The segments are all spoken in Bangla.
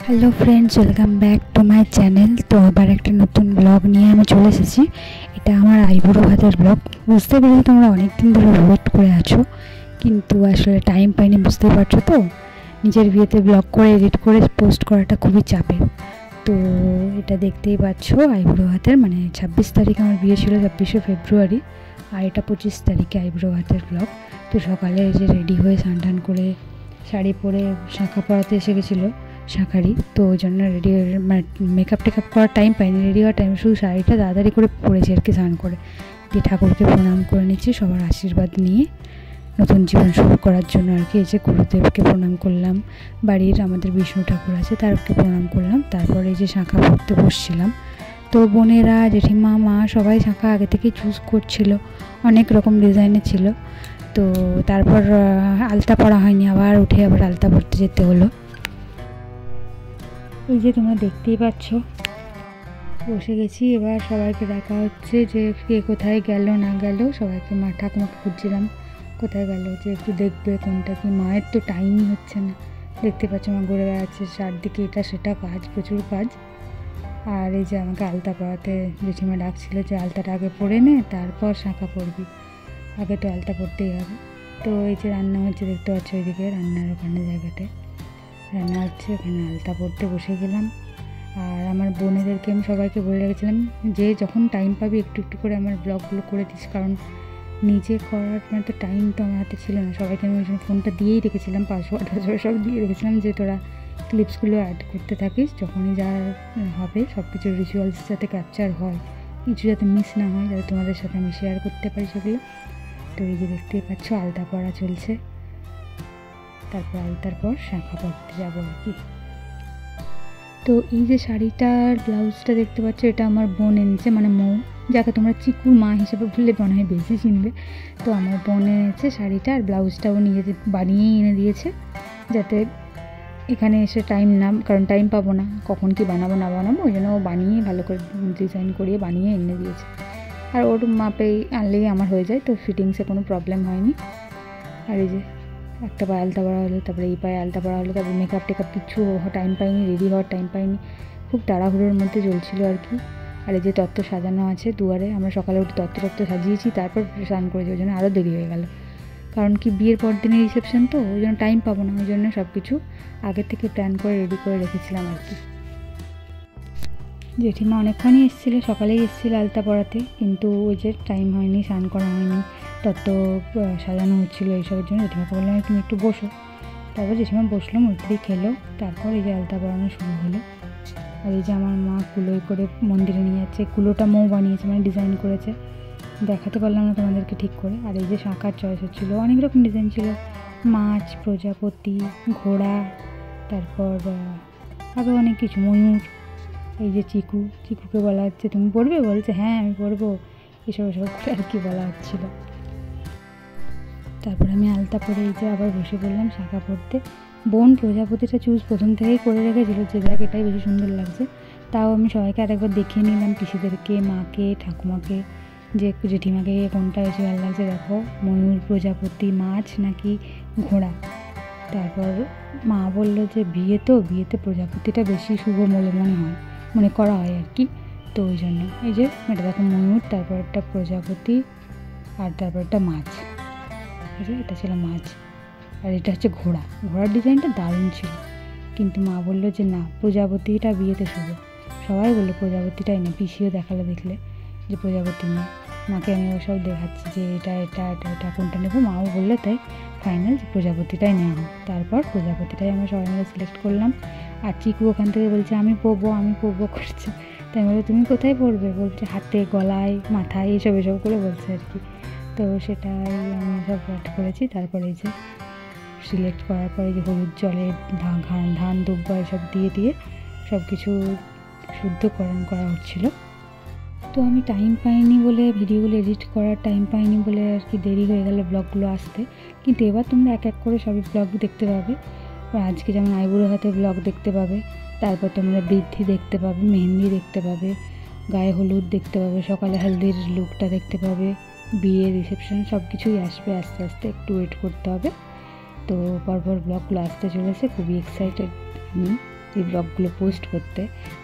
Hello friends, welcome back to my channel. তো আবার একটা নতুন ব্লগ নিয়ে আমি চলে এসেছি। এটা আমার আইবুড়ো ভাতের ব্লগ। বুঝতে পেরেছি তোমরা অনেক দিন ধরে ওয়েট করে আছো, কিন্তু আসলে টাইম পাইনি, বুঝতেই পারছো তো। নিজের বিয়েতে ব্লগ করে এডিট করে পোস্ট করাটা খুবই চাপের। তো এটা দেখতেই পাচ্ছ আইবুড়ো ভাতের, মানে 26 তারিখ আমার বিয়ে ছিল, 26শে ফেব্রুয়ারি, আর এটা 25 তারিখে আইবুড়ো ভাতের ব্লগ। তো সকালে এই যে রেডি হয়ে স্নান করে শাড়ি পরে শাঁখা পরাতে এসে গেছিলো শাঁখারি, তো ওই জন্য রেডি মানে মেকআপ টেকআপ করার টাইম পাইনি, রেডি হওয়ার টাইম শুধু শাড়িটা তাড়াতাড়ি করে পরেছি আর কি, স্নান করে দিয়ে ঠাকুরকে প্রণাম করে নিচ্ছি, সবার আশীর্বাদ নিয়ে নতুন জীবন শুরু করার জন্য আর কি। এই যে গুরুদেবকে প্রণাম করলাম, বাড়ির আমাদের বিষ্ণু ঠাকুর আছে তারকে প্রণাম করলাম, তারপরে এই যে শাঁখা পরতে বসছিলাম। তো বোনেরা, জেঠিমা, মা সবাই শাঁখা আগে থেকেই চুজ করছিল, অনেক রকম ডিজাইনের ছিল। তো তারপর আলতা পরা হয়নি, আবার উঠে আবার আলতা পরতে যেতে হলো। এই যে তোমরা দেখতেই পাচ্ছ বসে গেছি, এবার সবাইকে ডাকা হচ্ছে যে কে কোথায় গেল না গেল। সবাইকে ঠাকুমাকে খুঁজছিলাম কোথায় গেল, যে একটু দেখবে কোনটা কি। মায়ের তো টাইমই হচ্ছে না, দেখতে পাচ্ছ মা ঘুরে বেড়াচ্ছে চারদিকে, এটা সেটা কাজ, প্রচুর কাজ। আর এই যে আমাকে আলতা পরাতে জেঠিমা ডাকছিল যে আলতাটা আগে পরে নে, তারপর শাঁখা পরবি, আগে তো আলতা পরতেই হবে। তো এই যে রান্না হচ্ছে, দেখতে পাচ্ছ ওইদিকে রান্নার ওখানে জায়গাটায় রান্না হচ্ছে, ওখানে আলতা পরতে বসে গেলাম। আর আমার বোনেদেরকে আমি সবাইকে বলে রেখেছিলাম যে যখন টাইম পাবি একটু একটু করে আমার ব্লগগুলো করে দিস, কারণ নিজে করার মানে তো টাইম তো আমার হাতে ছিল না। সবাইকে আমি ওই জন্য ফোনটা দিয়েই রেখেছিলাম, পাসওয়ার্ড সব দিয়ে রেখেছিলাম যে তোরা ক্লিপসগুলো অ্যাড করতে থাকিস, যখনই যা হবে সব কিছু রিচুয়ালস যাতে ক্যাপচার হয়, কিছু যাতে মিস না হয়, যাতে তোমাদের সাথে আমি শেয়ার করতে পারি সেগুলো। তো এই যে দেখতেই পাচ্ছ আলতা পরা চলছে, তারপর আলতার পর শাঁখা পরতে যাবো আর কি। তো এই যে শাড়িটার ব্লাউজটা দেখতে পাচ্ছ, এটা আমার বোন এনেছে, মানে মৌ, যাকে তোমরা চিকুর মা হিসেবে বললে মনে হয় বেশি চিনবে। তো আমার বোন এনেছে শাড়িটা, আর ব্লাউজটাও নিজে বানিয়েই এনে দিয়েছে, যাতে এখানে এসে টাইম না, কারণ টাইম পাবো না কখন কি বানাবো না বানাবো, ওই জন্য ও বানিয়ে ভালো করে ডিজাইন করিয়ে বানিয়ে এনে দিয়েছে। আর ওর মাপেই আনলেই আমার হয়ে যায়, তো ফিটিংসে কোনো প্রবলেম হয়নি। আর এই যে একটা পায়ে আলতা পরা হলো, তারপরে এই পায়ে আলতা পরা হলো, তারপরে মেকআপ টেকআপ কিছু টাইম পাইনি, রেডি হওয়ার টাইম পাইনি, খুব তাড়াহুড়োর মধ্যে চলছিল আর কি। আর এই যে তত্ত্ব সাজানো আছে দুয়ারে, আমরা সকালে উঠে তত্ত্ব সাজিয়েছি, তারপর স্নান করেছি, ওই জন্য আরও দেরি হয়ে গেল। কারণ কি বিয়ের পর দিনের রিসেপশন, তো ওই জন্য টাইম পাবো না, ওই জন্য সব কিছু আগে থেকে প্ল্যান করে রেডি করে রেখেছিলাম আর কি। জেঠিমা অনেকক্ষণই এসেছিলো, সকালেই এসেছিলো আলতা পরাতে, কিন্তু ওই যে টাইম হয়নি, স্নান করা হয়নি, তত্ত্ব সাজানো হচ্ছিলো, এইসবের জন্য জেঠিমাকে বললাম তুমি একটু বসো। তারপর জেঠিমা বসলো, মুরগি খেলো, তারপর এই যে আলতা পরানো শুরু হলো। আর এই যে আমার মা কুলোয় করে মন্দিরে নিয়ে যাচ্ছে, কুলোটা মৌ বানিয়েছে, মানে ডিজাইন করেছে, দেখাতে পারলাম না তোমাদেরকে ঠিক করে। আর এই যে শাঁখার চয়েস হচ্ছিলো, অনেক রকম ডিজাইন ছিল, মাছ, প্রজাপতি, ঘোড়া, তারপর আরও অনেক কিছু, ময়ূর। এই যে চিকুকে বলা হচ্ছে তুমি পড়বে, বলছে হ্যাঁ আমি পড়বো, এসব করে আর কি বলা হচ্ছিলো। তারপর আমি আলতা পরে এই যে আবার বসে পড়লাম শাঁখা পরতে। বোন প্রজাপতিটা চুজ প্রথম থেকেই করে রেখেছিল, যে দেখ এটাই বেশি সুন্দর লাগছে, তাও আমি সবাইকে আরেকবার দেখিয়ে নিলাম, পিসিদেরকে, মাকে, ঠাকুমাকে, যে জেঠিমাকে কোনটা বেশি ভালো লাগছে দেখো, ময়ূর, প্রজাপতি, মাছ নাকি ঘোড়া। তারপর মা বললো যে বিয়েতে প্রজাপতিটা বেশি শুভ বলে মনে করা হয় আর কি, তো ওই জন্য এই যে এটা দেখো ময়ূর, তারপর একটা প্রজাপতি, আর তারপর একটা মাছ, এই যে এটা ছিল মাছ, আর এটা হচ্ছে ঘোড়ার ডিজাইনটা দারুণ ছিল, কিন্তু মা বললো যে না প্রজাপতিটা বিয়েতে শুভ। সবাই বললো প্রজাপতিটাই না, পিসিও দেখালো দেখলে যে প্রজাপতি না। মাকে আমি ওসব দেখাচ্ছি যে এটা কোনটা নেবো, মাও বললো তাই ফাইনাল যে প্রজাপতিটাই নেওয়া হোক। তারপর প্রজাপতিটাই আমরা সবাই মিলে সিলেক্ট করলাম। আর চিকু ওখান থেকে বলছে আমি পরবো করছে, তাই আমি বলছি তুমি কোথায় পরবে, বলছে হাতে, গলায়, মাথায়, এসব করে বলছে আর কি। তো সেটাই আমি সব অ্যাড করেছি। তারপরে এই যে সিলেক্ট করার পরে যে হলুদ জলে ধান দুব্বা এসব দিয়ে সব কিছু শুদ্ধকরণ করা হচ্ছিলো। তো আমি টাইম পাইনি বলে, ভিডিওগুলো এডিট করার টাইম পাইনি বলে আর কি দেরি হয়ে গেল ব্লগগুলো আসতে, কিন্তু এবার তোমরা এক এক করে সবই ব্লগ দেখতে পাবে। আজকে যেমন আইবুড়ো হাতে ব্লগ দেখতে পাবে, তারপর তোমরা বৃদ্ধি দেখতে পাবে, মেহেন্দি দেখতে পাবে, গায়ে হলুদ দেখতে পাবে, সকালে হলদির লুকটা দেখতে পাবে, বিয়ে, রিসেপশন সব কিছুই আসবে আস্তে আস্তে, একটু ওয়েট করতে হবে। তো পরপর ব্লগগুলো আসতে চলেছে, খুবই এক্সাইটেড আমি। এই ব্লগগুলো পোস্ট করতে,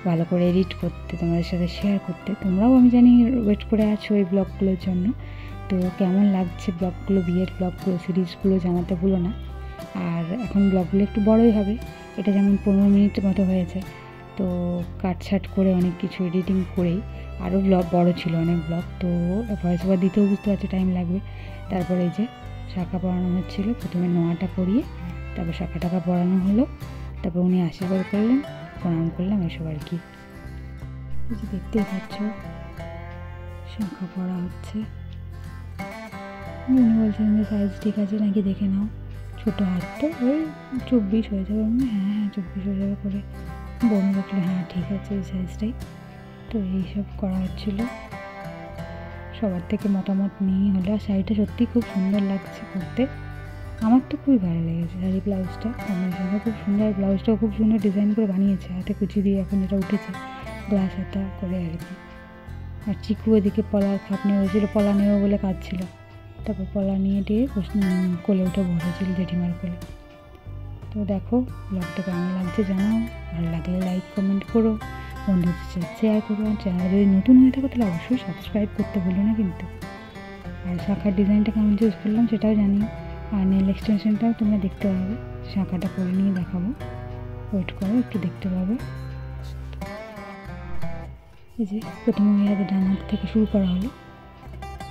ভালো করে এডিট করতে, তোমাদের সাথে শেয়ার করতে। তোমরাও আমি জানি ওয়েট করে আছো এই ব্লগগুলোর জন্য। তো কেমন লাগছে ব্লগগুলো, বিয়ের ব্লগগুলো, সিরিজগুলো জানাতে ভুলো না। আর এখন ব্লগগুলো একটু বড়ই হবে, এটা যেমন 15 মিনিটের মতো হয়েছে, তো কাটছাট করে অনেক কিছু এডিটিং করেই আরও ব্লগ বড় ছিল অনেক ব্লগ। তো ভয়েস ওভার দিতেও বুঝতে পারছি টাইম লাগবে। তারপরে এই যে শাঁখা পরানো হচ্ছিলো, প্রথমে নোয়াটা পরিয়ে তারপর শাঁখা টাকা পরানো হলো, তারপর উনি আশীর্বাদ করলেন, প্রণাম করলাম, এসব আর কি। এই যে দেখতেই পাচ্ছ শাঁখা পরা হচ্ছে। উনি বলছেন যে সাইজ ঠিক আছে নাকি দেখে নাও, ছোটো হাত তো ওই 24 হয়ে যাবে। হ্যাঁ 24 হয়ে যাবে করে বোন দেখলে, হ্যাঁ ঠিক আছে এই সাইজটাই। তো এইসব করা হচ্ছিলো, সবার থেকে মতামত নিয়ে হলো। আর শাড়িটা সত্যিই খুব সুন্দর লাগছে পরতে, আমার তো খুবই ভালো লেগেছে। শাড়ি ব্লাউজটা কম্বিনেশনটা খুব সুন্দর, ব্লাউজটাও খুব সুন্দর ডিজাইন করে বানিয়েছে, হাতে কুচি দিয়ে এখন এটা উঠেছে গ্লাস হাতা করে আর কি। আর চিকু ওদিকে পলার খাপ নিয়ে হয়েছিল, পলা নেবো বলে কাজ ছিল, তারপর পলা নিয়ে দিয়ে কোলে উঠে বসেছিল জেঠিমার কোলে। তো দেখো ব্লগটা কেমন লাগছে জানাও, ভালো লাগলে লাইক কমেন্ট করো, বন্ধুদের সাথে শেয়ার করো। আর চ্যানেল যদি নতুন হয়ে থাকো তাহলে অবশ্যই সাবস্ক্রাইব করতে ভুলো না কিন্তু। আর শাঁখার ডিজাইনটা কেমন চুজ করলাম সেটাও জানিও। আর নেল এক্সটেনশনটাও তোমরা দেখতে পাবে, শাঁখাটা করে নিয়ে দেখাবো, ওয়েট করো একটু দেখতে পাবে। এই যে প্রথমে ওই হাতে ডান হাত থেকে শুরু করা হলো,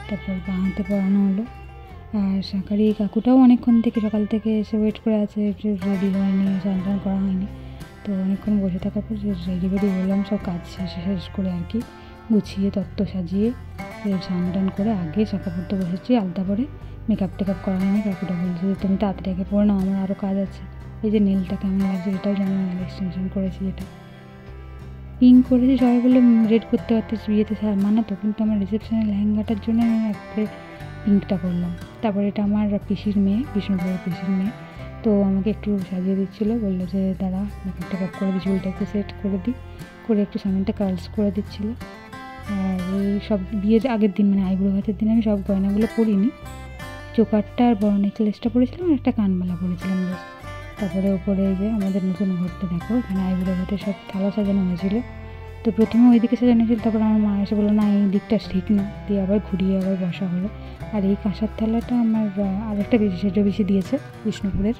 তারপর বাঁ হাতে পরানো হলো। আর শাঁখার এই কাকুটাও অনেকক্ষণ থেকে সকাল থেকে এসে ওয়েট করে আছে, রেডি হয়নি, স্নান টান করা হয়নি। তো অনেকক্ষণ বসে থাকার পর রেডি বললাম, সব কাজ শেষ করে আর কি গুছিয়ে তত্ত্ব সাজিয়ে স্নান টান করে আগে শাঁখা পরতে বসেছি। আলতা পরে মেকআপ টেকআপ করা হয়নি। কাকুটা বলছে যে তুমি তাড়াতাড়ি আগে পড়ে নাও, আমার আরও কাজ আছে। এই যে নেলটা কেমন লাগছে সেটাও জানি, নেল এক্সটেনশন করেছি, যেটা পিঙ্ক করেছি সবাই বলে রেড করতে পারতেছি, বিয়েতে মানাতো, কিন্তু আমার রিসেপশনের লেহেঙ্গাটার জন্য আমি একবারে পিঙ্কটা করলাম। তারপর এটা আমার পিসির মেয়ে, বিষ্ণুপুরের পিসির মেয়ে, তো আমাকে একটু সাজিয়ে দিচ্ছিলো, বললো যে দাঁড়া মেকআপ টেকআপ করে দিই, চুলটা একটু সেট করে দিই, করে একটু সামনেটা কার্লস করে দিচ্ছিলো। আর এই সব বিয়ের আগের দিন মানে আইব্রো ভাতের দিন আমি সব গয়নাগুলো পরিনি, চোকারটা আর বড় নেকলেসটা পরেছিলাম আর একটা কানবালা পরেছিলাম বেশ। তারপরে ওপরে এই যে আমাদের নতুন ঘরটা দেখো, এখানে আইব্রো ভাতে সব থালা সাজানো হয়েছিল। তো প্রথমে ওই দিকে সাজানো হয়েছিল, তারপর আমার মা এসে বললো না এই দিকটা ঠিক না, দিয়ে আবার ঘুরিয়ে আবার বসা হলো। আর এই কাঁসার থালাটা আমার আরেকটা বেশি দিয়েছে বিষ্ণুপুরের।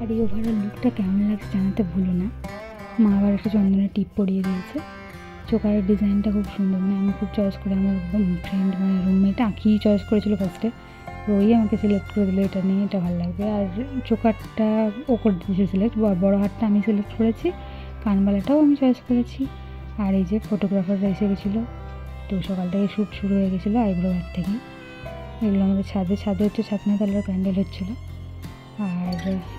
আর এই ওভারঅল লুকটা কেমন লাগছে জানাতে ভুলো না। মা আবার একটা চন্দনের টিপ পরিয়ে দিয়েছে। চোকারের ডিজাইনটা খুব সুন্দর, মানে আমি খুব চয়েস করে, আমার ফ্রেন্ড মানে রুমমেট আঁকিই চয়েস করেছিল ফার্স্টে, তো ওই আমাকে সিলেক্ট করে দিলো এটা নিয়ে, এটা ভালো লাগবে। আর চোকারটা ও করে দিয়েছে সিলেক্ট, বড় হাতটা আমি সিলেক্ট করেছি, কানবালাটাও আমি চয়েস করেছি। আর এই যে ফটোগ্রাফাররা এসে গেছিলো, তো সকাল থেকে শ্যুট শুরু হয়ে গেছিলো আইব্রো ভাত থেকে। এগুলো আমাদের ছাদে হচ্ছে ছাতনা তলার প্যান্ডেল হচ্ছিলো। আর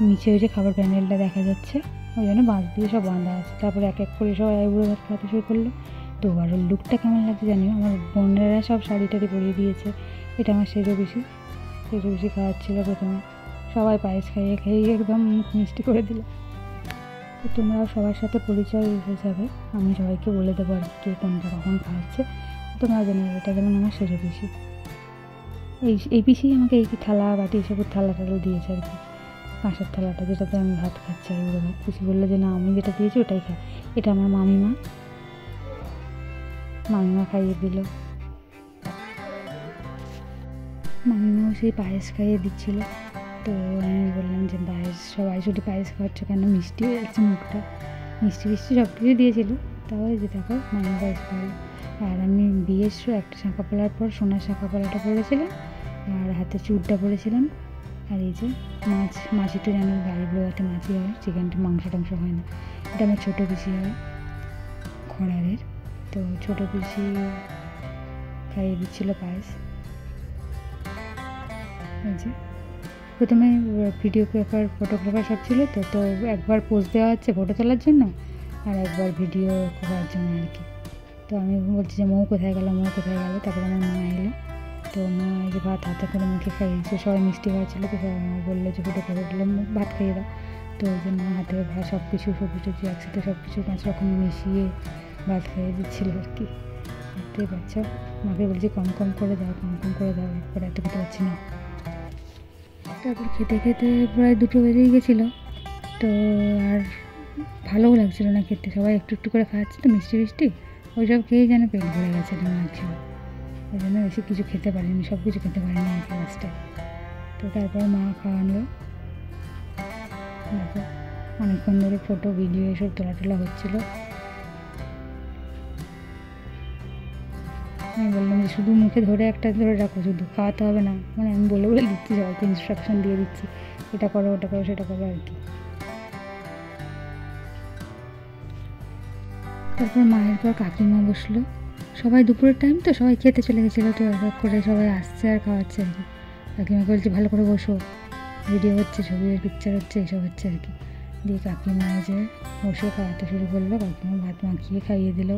নিচে ওই যে খাবার প্যান্ডেলটা দেখা যাচ্ছে, ওই জন্য বাঁশ দিয়ে সব বাঁধা আছে। তারপরে এক এক করে সবাই আইব্রো ভাত খাওয়াতে শুরু করলো। তো ওভারঅল লুকটা কেমন লাগছে জানিও। আমার বোনেরা সব শাড়ি টাড়ি পরিয়ে দিয়েছে, এটা আমার সেজো বেশি খাওয়াচ্ছিলো প্রথমে, সবাই পায়েস খাইয়ে একদম মুখ মিষ্টি করে দিল। তো তোমরাও সবার সাথে পরিচয় হিসাবে আমি সবাইকে বলে দেবো আর কি কোনটা কখন খাওয়াচ্ছে, তোমরা জানো। এটা যেমন আমার সেজো পিসি, এই পিসি আমাকে এই থালা বাটি এসবের থালা দিয়েছে আর কি, কাঁসার থালাটা যেটাতে আমি ভাত খাচ্ছি আইব্রো ভাত। পিসি বললো যে না আমি যেটা দিয়েছি ওটাই খা। এটা আমার মামিমা খাইয়ে দিল। মামিমাও সেই পায়েস খাইয়ে দিচ্ছিল। তো আমি বললাম যে পায়েস, সবাই শুধু পায়েস খাওয়াচ্ছ কেন, মিষ্টি হয়ে যাচ্ছে মুখটা, মিষ্টি সব কিছু দিয়েছিল। তাও যে দেখো মামি পায়েস খাওয়ালো। আর আমি বিয়ের একটা শাঁখা পলার পর সোনার শাঁখা পলাটা পরেছিলাম, আর হাতে চুড়টা পরেছিলাম। আর এই যে মাছি তো জানো আইব্রো ভাতে মাছি হয়, চিকেনটা মাংস টাংস হয় না। এটা আমার ছোটো পিসি হয় খড়ারের, তো ছোটো পিসি খাইয়ে দিচ্ছিলো পায়েস। এই যে প্রথমে ফটোগ্রাফার সব ছিল, তো একবার পোজ দেওয়া হচ্ছে ফটো তোলার জন্য, আর একবার ভিডিও করার জন্য আর কি। তো আমি বলছি যে মৌ কোথায় গেল। তারপরে আমার মা এলো, তো মা এই যে ভাত হাতে করে মুখে খাইয়েছে, সবাই মিষ্টি খাওয়াচ্ছিলো। তো সবাই বললো যে ফটোগ্রাফার ভাত খাইয়ে দাও। তো ওই যে মা হাতে ভাত সব কিছু সবজি একসাথে সব কিছু 5 রকম মিশিয়ে ভাত খাইয়ে দিচ্ছিলো আর কি। দেখতেই পাচ্ছ, মাকে বলছি কম করে দাও, একবার এত খেতে পারছি না। তারপর খেতে প্রায় 2টো বেজেই গেছিলো। তো আর ভালোও লাগছিলো না খেতে, সবাই একটু একটু করে খাচ্ছে তো মিষ্টি মিষ্টি, ওই সব খেয়েই যেন পেট ভরে গেছে মনে লাগছিলো। ওই জন্য বেশি কিছু খেতে পারিনি, সব কিছু খেতে পারিনি আর কি লাস্টে। তো তারপর মা খাওয়ানো, দেখো অনেকক্ষণ ধরে ফটো ভিডিও এসব তোলা হচ্ছিলো। আমি বললাম যে শুধু মুখে ধরে একটা ধরে রাখো, শুধু খাওয়াতে হবে না, মানে আমি বলে দিচ্ছি, সবাইকে ইনস্ট্রাকশন দিয়ে দিচ্ছি, এটা করো ওটা করো সেটা করো আর কি। তারপর মায়ের পর কাকিমা বসলো, সবাই দুপুরের টাইম তো সবাই খেতে চলে গেছিলো, তো এক এক করে সবাই আসছে আর খাওয়াচ্ছে আর কি। কাকিমা বলছে ভালো করে বসো, ভিডিও হচ্ছে, ছবির পিকচার হচ্ছে, এইসব হচ্ছে আর কি। দিয়ে কাকিমা যে বসে খাওয়াতে শুরু করলো, কাকিমা ভাত মাখিয়ে খাইয়ে দিল,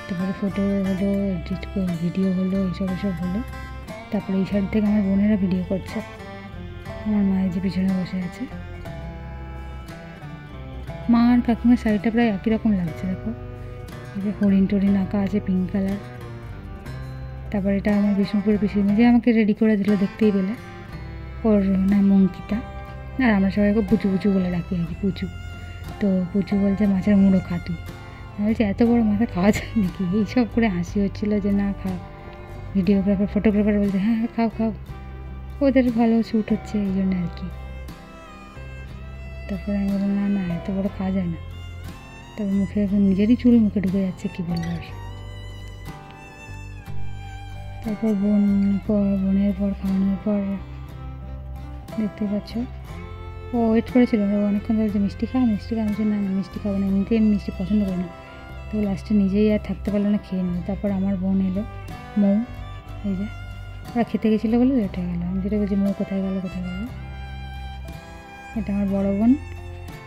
তারপরে ফটো হলো, এডিট ভিডিও হলো, এইসব হলো। তারপরে এই সাইড থেকে আমার বোনেরা ভিডিও করছে, আমার মায়ের যে পিছনে বসে আছে। মা আর কাকিমার শাড়িটা প্রায় একই রকম লাগছে, দেখো এই যে হরিণ টরিণ আঁকা আছে পিঙ্ক কালার। তারপর এটা আমার বিষ্ণুপুরের পিসির মেয়ে যে আমাকে রেডি করে দিল, দেখতেই পেলে, ওর নাম অঙ্কিতা, আর আমরা সবাই পুচু পুচু বলে ডাকি আর কি, পুচু। তো পুচু বলছে মাছের মুড়ো খা তুই, আমি বলছি এত বড় মাথা খাওয়া যায় নাকি, এইসব করে হাসি হচ্ছিলো যে না খা। ভিডিওগ্রাফার ফটোগ্রাফার বলছে হ্যাঁ হ্যাঁ খাও খাও, ওদের ভালো শ্যুট হচ্ছে এই জন্য আর কি। তারপরে আমি বললাম না না এত বড় খাওয়া যায় না। তবে মুখে নিজেরই চুল মুখে ঢুকে যাচ্ছে, কী বলবো আর। তারপর বোনের পর খাওয়ানোর পর দেখতে পাচ্ছ ও ওয়েট করেছিল, ও অনেকক্ষণ ধরে যে মিষ্টি খাওয়া মিষ্টি খাওয়া, আমি না না মিষ্টি খাবো না, এমনিতেই আমি মিষ্টি পছন্দ করি না। তো লাস্টে নিজেই আর থাকতে পারলো না, খেয়ে নিল। তারপর আমার বোন এলো, মৌ, এই যে ওরা খেতে গেছিলো বলে লেট হয়ে গেলো। আমি যেটা বলছি মৌ কোথায় গেলো কোথায় গেলো। এটা আমার বড়ো বোন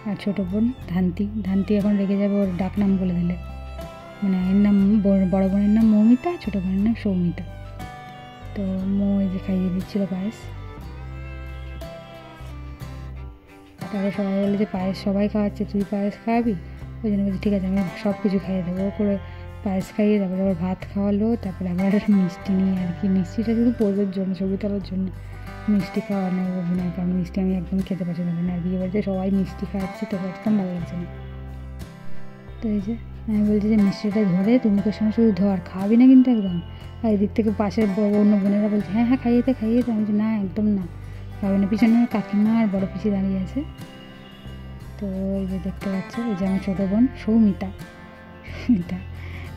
আর ছোটো বোন ধান্তি। ধান্তি এখন রেগে যাবে ওর ডাক নাম বলে দিলে, মানে এর নাম বড়ো বোনের নাম মৌমিতা, ছোটো বোনের নাম সৌমিতা। তো মৌ এই যে খাইয়ে দিচ্ছিলো পায়েস। তারপর সবাই বলে যে পায়েস সবাই খাওয়াচ্ছে, তুই পায়েস খাওয়াবি? ওই জন্য বলছি ঠিক আছে আমি সব কিছু খাইয়ে দেবো। করে পায়েস খাইয়ে তারপরে আবার ভাত খাওয়ালো, তারপরে আবার মিষ্টি নিয়ে আর কি। মিষ্টিটা শুধু পড়বার জন্য, ছবি তোলার জন্য মিষ্টি খাওয়ানোর অভিনয়, কারণ মিষ্টি আমি একদম খেতে পছন্দ করি না। আর বিয়ে বাড়িতে সবাই মিষ্টি খাওয়াচ্ছে, তোকে একদম ভালো লাগছে না। তো এই যে আমি বলছি যে মিষ্টিটা ধরে তুই মুখের সঙ্গে শুধু ধর, খাওয়াবি না কিন্তু একদম। আর এদিক থেকে পাশের অন্য বোনেরা বলছে হ্যাঁ হ্যাঁ খাইয়ে দে। আমি বলছি না একদম না, খাবে না। পিছনে কাকিমা আর বড় পিসি দাঁড়িয়ে আছে। তো এই যে দেখতে পাচ্ছ এই যে আমার ছোটো বোন সৌমিতা,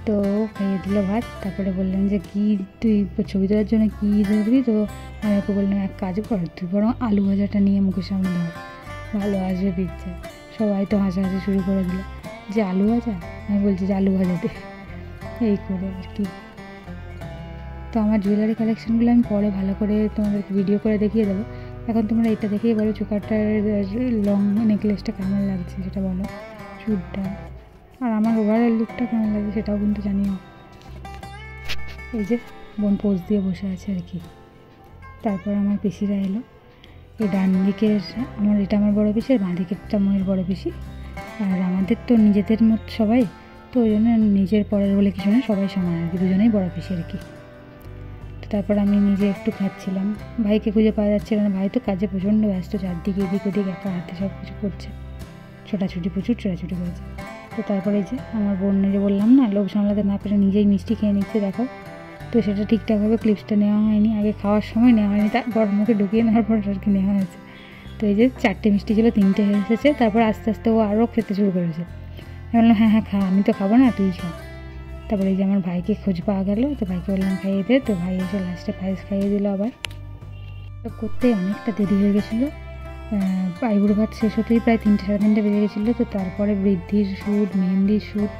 তো খাইয়ে দিল ভাত। তারপরে বললেন যে কী তুই ছবি তোলার জন্য কী ধরবি? তো আমি ওকে বললাম এক কাজ কর, তুই বরং আলু ভাজাটা নিয়ে মুখের সামনে ধর, ভালো আসবে পিকচার। সবাই তো হাসাহাসি শুরু করে দিল যে আলু ভাজা, আমি বলছি যে আলু ভাজাতে, এই করে আর কি। তো আমার জুয়েলারি কালেকশানগুলো আমি পরে ভালো করে তোমাদেরকে ভিডিও করে দেখিয়ে দেবো। এখন তোমরা এটা দেখেই বলো চোকারটার লং নেকলেসটা কেমন লাগছে সেটা বলো, চুলটা, আর আমার ওভারঅল লুকটা কেমন লাগছে সেটাও কিন্তু জানিও। এই যে বোন পোজ দিয়ে বসে আছে আর কি। তারপর আমার পিসিরা এলো, এই ডান দিকের এটা আমার বড়ো পিসি, আর বাঁ দিকেরটা ময়ের বড়ো পিসি। আর আমাদের তো নিজেদের মত সবাই, তো ওই জন্য নিজের পরের বলে কিছু না, সবাই সমান আর কি, দুজনেই বড়ো পিসি আর কি। তারপর আমি নিজে একটু খাচ্ছিলাম, ভাইকে খুঁজে পাওয়া যাচ্ছিল না, ভাই তো কাজে প্রচণ্ড ব্যস্ত, চারদিকে এদিক ওদিক একা হাতে সব কিছু করছে, প্রচুর ছোটাছুটি করেছে। তো তারপরে যে আমার বোন যে বললাম না লোভ সামলাতে না পেরে নিজেই মিষ্টি খেয়ে নিচ্ছে, দেখো। তো সেটা ঠিকঠাকভাবে ক্লিপসটা নেওয়া হয়নি, আগে খাওয়ার সময় নেওয়া হয়নি, তারপর মুখে ঢুকিয়ে নেওয়ার পর আর কি নেওয়া হয়েছে। তো এই যে 4টে মিষ্টি ছিল, 3টে হয়ে এসেছে। তারপর আস্তে আস্তে ও আরও খেতে শুরু করেছে। আমি বললাম হ্যাঁ হ্যাঁ খা, আমি তো খাবো না, তুই খা। তারপরে এই যে আমার ভাইকে খোঁজ পাওয়া গেল, তো ভাইকে বললাম খাইয়ে দে, তো ভাই এসে লাস্টে পায়েস খাইয়ে দিল। আবার সব করতে অনেকটা দেরি হয়ে গেছিলো, আইবুড়ো ভাত শেষ হতেই প্রায় 3টে সাড়ে 3টে বেজে গেছিলো। তো তারপরে বৃদ্ধির শ্যুট, মেহেন্দির শ্যুট,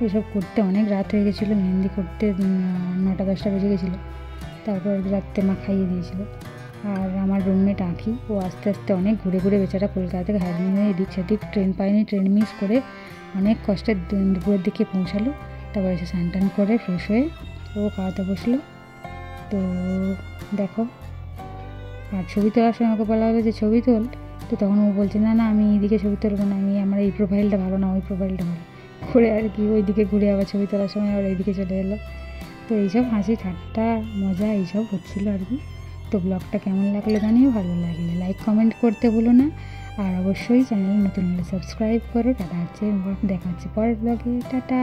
এসব করতে অনেক রাত হয়ে গেছিলো। মেহেন্দি করতে 9টা 10টা বেজে গেছিলো। তারপর রাত্রে মা খাইয়ে দিয়েছিলো। আর আমার রুমমেট আঁখি, ও আস্তে আস্তে অনেক ঘুরে ঘুরে বেচারা কলকাতা থেকে হারিয়ে নিয়ে এদিক সেদিক, ট্রেন পায়নি, ট্রেন মিস করে অনেক কষ্টে দুপুরের দিকে পৌঁছালো। তারপর এসে স্নান টান করে ফ্রেশ হয়ে ও খাওয়াতে বসলো। তো দেখো, আর ছবি তোলার সময় ওকে বলা হলো যে ছবি তোল, তো তখন ও বলছে না না আমি এইদিকে ছবি তুলবো না, আমার এই প্রোফাইলটা ভালো না, ওই প্রোফাইলটা ভালো করে আর কি। ওই দিকে ঘুরে আবার ছবি তোলার সময় আবার এইদিকে চলে এলো। তো এইসব হাসি ঠাট্টা মজা এইসব হচ্ছিলো আর কি। তো ব্লগটা কেমন লাগলো জানিও, ভালো লাগলে লাইক কমেন্ট করতে ভুলো না। আর অবশ্যই চ্যানেল নতুন হলে সাবস্ক্রাইব করো। দেখা হচ্ছে পরের ব্লগে। টাটা।